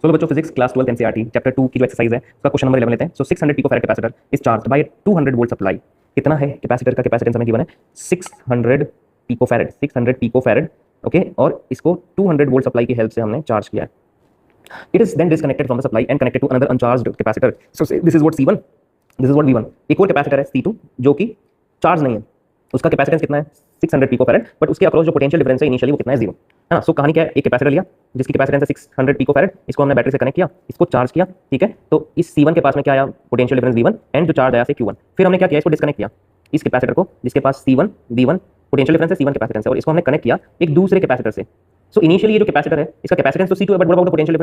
Solo बच्चों, physics class 12 NCERT chapter 2 की जो एक्सरसाइज है उसका क्वेश्चन नंबर 11 लेते हैं। सो 600 picofarad capacitor is charged bye 200 volt supply. कितना है कैपेसिटर का कैपेसिटेंस हमें गिवन है 600 पिकोफैरेड ओके, और इसको 200 वोल्ट सप्लाई की हेल्प से हमने चार्ज किया है। It is then disconnected from the supply and connected to another uncharged capacitor. So this is what C1, this is what V1। एक और कैपेसिटर है C2 जो कि चार्ज नहीं है, उसका कैपेसिटेंस कितना है 600 पिकोफैरेड, बट उसके अक्रॉस जो पोटेंशियल डिफरेंस है इनिशियली वो कितना है 0 है ना। सो कहानी क्या है, एक कैपेसिटर लिया जिसकी कैपेसिटेंस है 600 पिकोफैरेड, इसको हमने बैटरी से कनेक्ट किया, इसको चार्ज किया, ठीक है। तो इस C1 के पास में क्या आया, पोटेंशियल डिफरेंस V1 एंड जो चार्ज आया से Q1। फिर हमने क्या किया, इसको डिस्कनेक्ट किया, इस कैपेसिटर को जिसके पास C1 V1 पोटेंशियल डिफरेंस है, C1 कैपेसिटेंस है, और इसको हमने कनेक्ट किया एक दूसरे कैपेसिटर से। सो इनिशियली ये जो कैपेसिटर है इसका कैपेसिटेंस तो C2 है, but what about the potential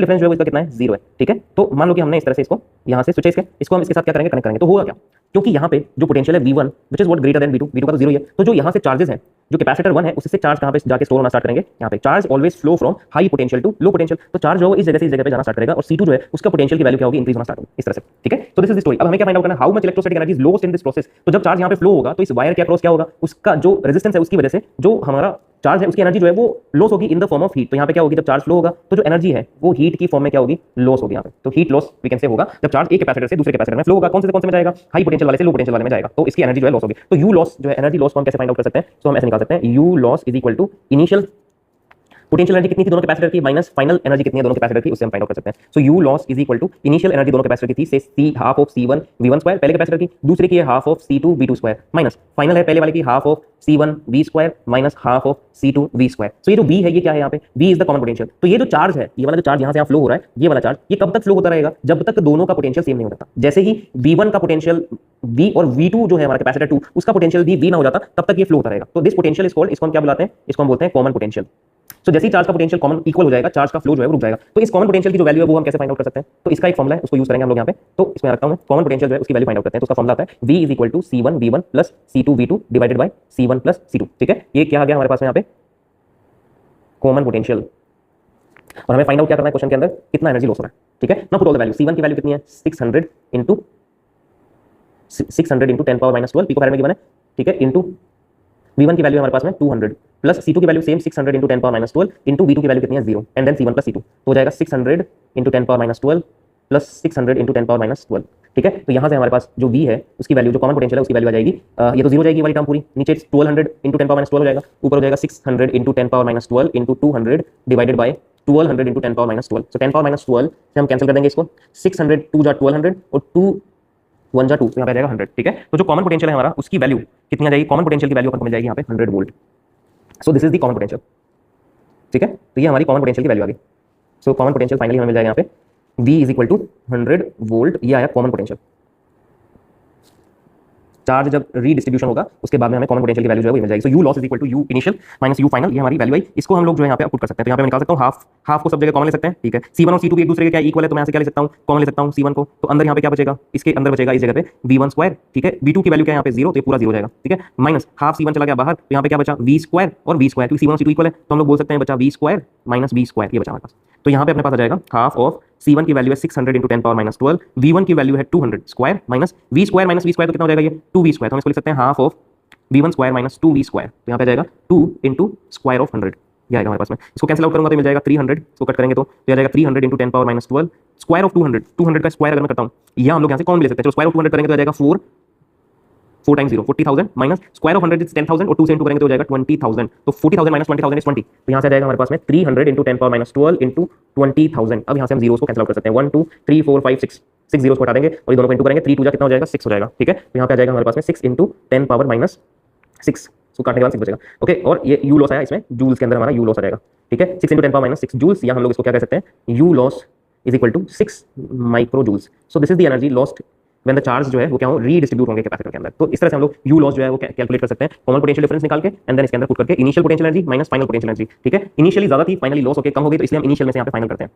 difference जो है इसका कितना है 0 है, ठीक है। तो मान लो कि हमने इस तरह से इसको यहाँ से स्विच इसको हम इसके साथ क्या करेंगे, कनेक्ट करेंगे, तो होगा क्या, क्योंकि यहाँ पे जो पोटेंशियल है V1 which is what greater than V2 का तो 0 ही है। तो जो यहाँ से चार्जेस हैं, जो कैपेसिटर 1 है उससे चार्ज कहाँ पे जाके स्टोर होना स्टार्ट करेंगे, यहाँ पे charge always flow from high potential to low potential. तो चार्ज जो है इस जगह से इस जगह पे जाना स्टार्ट करेगा, और C2 जो है उसका पोटेंशियल की वैल्यू क्या होगी, इंक्रीज होना स्टार्ट होगी इस तरह से, ठीक है। तो दिस इज द स्टोरी। अब हमें क्या फाइंड आउट करना है, how much electrostatic energy is lost in this process. तो जब चार्ज यहाँ पे फ्लो होगा तो इस वायर के अक्रॉस क्या होगा, उसका जो रेजिस्टेंस है उसकी वजह से जो हमारा चार्ज है उसकी एनर्जी जो है वो लॉस होगी in the form of heat. तो यहाँ पे क्या होगी, जब चार्ज फ्लो होगा तो जो एनर्जी है वो हीट की फॉर्म में क्या होगी, लॉस होगी यहाँ पे। तो heat loss we can say होगा जब चार्ज एक कैपेसिटर से दूसरे कैपेसिटर में फ्लो होगा। कौन से में जाएगा, हाई पोटेंशियल वाले से लो पोटेंशियल वाले में जाएगा, तो इसकी एनर्जी जो है लॉस होगी। तो यू लॉस जो है एनर्जी लॉस को हम कैसे फाइंड आउट कर सकते हैं, तो हम ऐसे निकाल सकते हैं, U loss is equal to initial potential energy कितनी थी दोनों कैपेसिटर की माइनस फाइनल एनर्जी कितनी है दोनों कैपेसिटर की, उससे हम फाइंड आउट कर सकते हैं। So U loss is equal to initial energy दोनों कैपेसिटर की थी से C half of C1 V1 square पहले कैपेसिटर की, दूसरे की है half of C2 V2 square minus final है पहले वाले की half of C1 V square minus half of C2 V square. So ये जो V है ये क्या है, यहाँ पे V is the common potential. तो ये जो चार्ज है, ये वाला जो चार्ज यहाँ से यहाँ फ्लो हो रहा है, ये वाला चार्ज ये कब तक फ्लो होता रहेगा, जब तक दोनों का पोटेंशियल सेम नहीं हो जाता। जैसे ही V1 का पोटेंशियल V और V2 जो है हमारा कैपेसिटर 2 उसका पोटेंशियल भी V ना हो जाता, तब तक ये फ्लो होता रहेगा। तो दिस पोटेंशियल इज कॉल्ड, इसको हम क्या बुलाते हैं, इसको हम बोलते हैं कॉमन पोटेंशियल। सो जैसे ही चार्ज का पोटेंशियल कॉमन इक्वल हो जाएगा, चार्ज का फ्लो जो है वो रुक जाएगा। तो इस कॉमन पोटेंशियल की जो वैल्यू है वो हम कैसे फाइंड आउट कर सकते हैं, तो इसका एक फॉर्मुला है उसको यूज करेंगे हम लोग यहाँ पे। तो इसमें रखता हूं मैं कॉमन पोटेंशियल जो है उसकी वैल्यू फाइंड आउट करते हैं। तो उसका फॉर्मुला आता है V is equal to C1 V1 plus C2 V2 divided by C1 plus C2, ठीक है। ये क्या आ गया हमारे पास में यहाँ पे कॉमन पोटेंशियल, और हमें फाइंड आउट क्या करना है क्वेश्चन के अंदर, कितना एनर्जी लॉस हो रहा है, ठीक है। Now put all the value, C1 की वैल्यू कितनी है 600 into 10 power minus 12 pico farad में गिवन है, ठीक है, इंटू V1 की वैल्यू हमारे पास में 200 प्लस C2 की value same 600 into 10 power minus 12 into V2 की वैल्यू कितनी है 0 and then C1 plus C2, तो हो जाएगा 600 into 10 power minus 12 plus 600 into 10 power minus 12, ठीक है। तो यहाँ से हमारे पास जो V है उसकी वैल्यू जो कॉमन पोटेंशियल है उसकी वैल्यू आ जाएगी, ये तो 0 जाएगी वाली टर्म पूरी, नीचे 1200 इंटू 10 पावर माइनस 12 हो जाएगा, ऊपर हो जाएगा 600 into 10 power minus 12 into 200 divided by 1200 into 10 power minus 12। So 10 power minus 12 से हम कैंसिल कर देंगे इसको, 600 2 जा 1200 और 2 1 जा 2, तो यहाँ पे आ जाएगा 100, ठीक है। तो जो कॉमन पोटेंशियल है हमारा उसकी वैल्यू कितनी आ जाएगी, कॉमन पोटेंशियल की वैल्यू अपन को मिल जाएगी यहाँ पे 100 volt. So this is the common potential, ठीक है। तो ये हमारी कॉमन पोटेंशियल की वैल्यू आ गई। सो कॉमन पोटेंशियल फाइनली हमें मिल जाएगा यहाँ पे V is equal to 100 volt, ये आया कॉमन पोटेंशियल। चार्ज जब रीडिस्ट्रीब्यूशन होगा उसके बाद में हमें कॉमन पोटेंशियल की वैल्यू जो है वो मिल जाएगी। So U loss is equal to U initial minus U final, ये हमारी वैल्यू आई। इसको हम लोग जो है यहाँ पे पुट कर सकते हैं। तो यहाँ पे मैं निकाल सकता हूँ हाफ को सब जगह कॉमन ले सकते हैं, ठीक है। C1 और C2 भी एक दूसरे के क्या इक्वल है, तो मैं यहाँ से क्या ले सकता हूँ, कॉमन ले सकता हूँ C1 को। तो अंदर यहाँ पे क्या बचेगा, इसके अंदर बचेगा इस जगह पे V1 स्क्वायर, ठीक है। V2 की वैल्यू क्या है यहाँ पे 0, तो ये पूरा 0 हो जाएगा, ठीक है। माइनस हाफ C1 चला गया बाहर, तो यहाँ पे क्या बचा V स्क्वायर और V स्क्वायर, क्योंकि C1 और C2 इक्वल है तो हम लोग बोल सकते हैं बचा V square minus V square, ये बचा हमारे पास। तो यहाँ पे अपने पास आ जाएगा हाफ ऑफ C1 की वैल्यू है 600 इंटू 10 पावर माइनस 12, V1 की वैल्यू है 200 स्क्वायर माइनस V स्क्वायर तो कितना हो जाएगा, ये 2V स्क्वायर। तो हम इसको लिख सकते हैं half of V1 square minus 2V square, तो यहाँ पे आ जाएगा 2 इंटू स्क्वायर ऑफ 100, ये आएगा हमारे पास में। इसको कैंसिल आउट करूंगा तो मिल जाएगा 300, इसको कट करेंगे तो आ जाएगा 300 into 10 power minus 12 square of 200 का स्क्वायर अगर मैं करता हूँ, या हम लोग यहाँ से कॉमन ले सकते हैं। चलो स्क्वायर ऑफ 200 करेंगे तो आ जाएगा 4 times 0 40,000 minus square of 100 is 10,000 और 2 से इंटू करेंगे तो हो जाएगा 20,000। तो 40,000 माइनस 20,000 इज 20, तो यहाँ से आ जाएगा हमारे पास में 300 इंटू 10 पावर माइनस 12 इंटू 20,000। अब यहाँ से हम जीरोस को कैंसिल आउट कर सकते हैं, 1 2 3 4 5 6 जीरोस को हटा देंगे और ये दोनों को इंटू करेंगे, 3 2 जा कितना हो जाएगा 6 हो जाएगा, ठीक है। तो यहाँ पे आ जाएगा हमारे पास में 6 इंटू 10 पावर माइनस 6, सो काटने के बाद 6 बचेगा, ओके। और ये यू लॉस आया, इसमें जूल्स के अंदर हमारा यू लॉस आ जाएगा, ठीक है। 6 इंटू 10 पावर माइनस 6 जूल्स, या हम लोग इसको क्या कह सकते हैं, U loss is equal to 6 micro joules. So this is the energy lost when the charge जो है वो क्या हो, रीडिस्ट्रीब्यूट होंगे कैपेसिटर के अंदर। तो इस तरह से हम लोग यू लॉस जो है वो कैलकुलेट कर सकते हैं, कॉमन पोटेंशियल डिफरेंस निकाल के एंड देन इसके अंदर पुट करके initial potential energy minus final potential energy, ठीक है। इनिशियली ज्यादा थी, फाइनली लॉस होकर कम हो गई, तो इसलिए हम इनिशियल में से यहाँ पे फाइनल करते हैं।